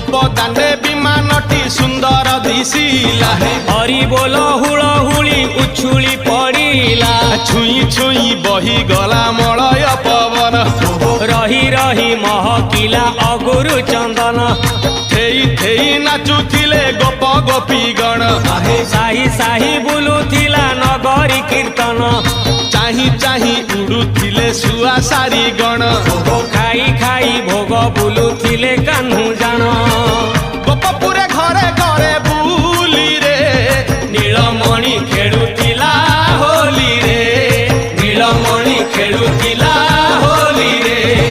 गोप दांडे विमानटी सुंदर दिशिला हरि बोल हुल हुली उछुली पड़िला छुई छुई बही गला मलय पवन रही रही महकिला अगुरु चंदन थेई थेई नाचुथिले गोप गोपी गण साही साही बुलुथिला नगरी कीर्तन चाही चाही उड़ुथिले सुआ सारी गण खाई खाई भोग बुलुथिले कान्हू जान